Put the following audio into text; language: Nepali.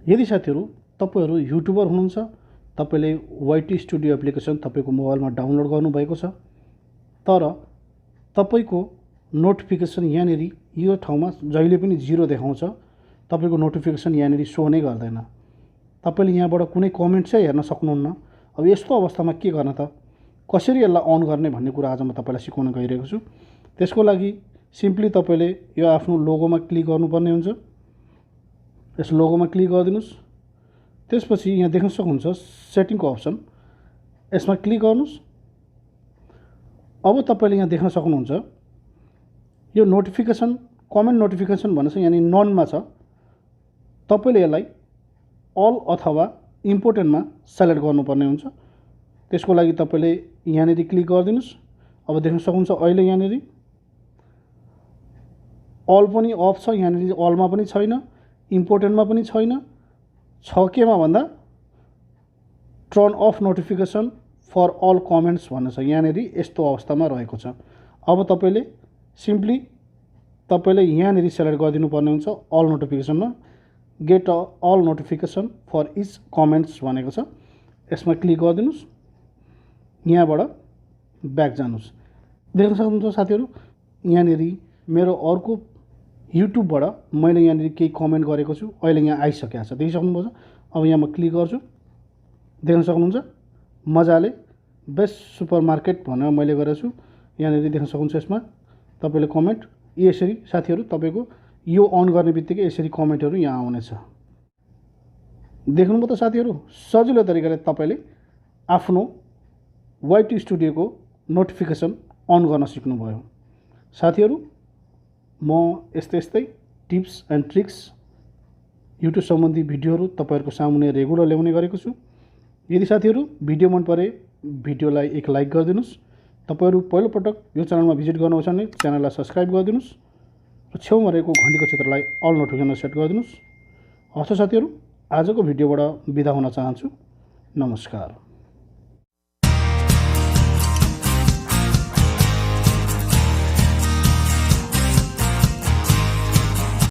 यदि साथीहरु तपाईहरु युट्युबर हुनुहुन्छ, तपाईले वाइटी स्टुडियो एप्लिकेसन तपाईको मोबाइलमा डाउनलोड गर्नुभएको छ, तर तपाईको नोटिफिकेसन यहाँनेरि यो ठाउँमा जहिले पनि 0 देखाउँछ। तपाईको नोटिफिकेसन यहाँनेरि शो नै गर्दैन। तपाईले यहाँबाट कुनै कमेन्ट चाहिँ हेर्न सक्नुहुन्न। अब यस्तो अवस्थामा के गर्न त, कसरी यसलाई अन गर्ने भन्ने कुरा आज म तपाईलाई सिकाउन गइरहेको छु। त्यसको लागि सिम्पली तपाईले यो आफ्नो लोगोमा क्लिक गर्नुपर्ने हुन्छ। यस लोगोमा क्लिक गरिदिनुस्। त्यसपछि यहाँ देख्न सक्नुहुन्छ सेटिङको अप्सन, यसमा क्लिक गर्नुस्। अब तपाईले यहाँ देख्न सक्नुहुन्छ यो नोटिफिकेसन कमेन्ट नोटिफिकेसन भनेछ यानी ननमा छ। तपाईले यसलाई अल अथवा इम्पोर्टेन्टमा सेलेक्ट गर्नुपर्ने हुन्छ। त्यसको लागि तपाईले यहाँनेरि क्लिक गरिदिनुस्। अब देख्न सक्नुहुन्छ अहिले यहाँनेरि अल पनि अफ छ, यहाँनेरि अलमा पनि छैन, इम्पोर्टेन्टमा पनि छैन। छ केमा भन्दा turn off notification for all comments भन्ने छ। यहाँनेरि यस्तो अवस्थामा रहेको छ। अब तपाईले सिम्पली तपाईले यहाँनेरि सेलेक्ट गरिदिनु पर्ने हुन्छ अल नोटिफिकेसनमा get all notification for each comments भनेको छ। यसमा क्लिक गरिदिनुस्। यहाँबाट ब्याक जानुस्। देख्न सक्नुहुन्छ साथीहरु यहाँनेरि मेरो अर्को युट्युबबाट मैले यहाँनेरि केही कमेन्ट गरेको छु, अहिले यहाँ आइसकेको छ। देखिसक्नुभयो। अब यहाँ म क्लिक गर्छु। देख्न सक्नुहुन्छ मजाले बेस्ट सुपरमार्केट भनेर मैले गरेको छु। यहाँनेरि देख्न सक्नुहुन्छ यसमा तपाईले कमेन्ट यसरी साथीहरु तपाईको यो अन गर्ने बित्तिकै यसरी कमेन्टहरु यहाँ आउनेछ। देख्नुभयो त साथीहरु, सजिलो तरिकाले तपाईले आफ्नो वाइटी स्टुडियोको नोटिफिकेसन अन गर्न सिक्नुभयो। साथीहरु म यस्तै टिप्स एन्ड ट्रिक्स युट्युब सम्बन्धी भिडियोहरु तपाईहरुको सामुन्ने रेगुलर ल्याउने गरेको छु। यदि साथीहरु भिडियो मन परे भिडियोलाई एक लाइक गरिदिनुस्। तपाईहरु पहिलो पटक यो च्यानलमा भिजिट गर्नुहुन्छ भने च्यानललाई सब्स्क्राइब गरिदिनुस् र छेउमा रहेको घण्टीको क्षेत्रलाई अल नोटिफिकेसन सेट गरिदिनुस्। हस् साथीहरु, आजको भिडियोबाट बिदा हुन चाहन्छु। नमस्कार।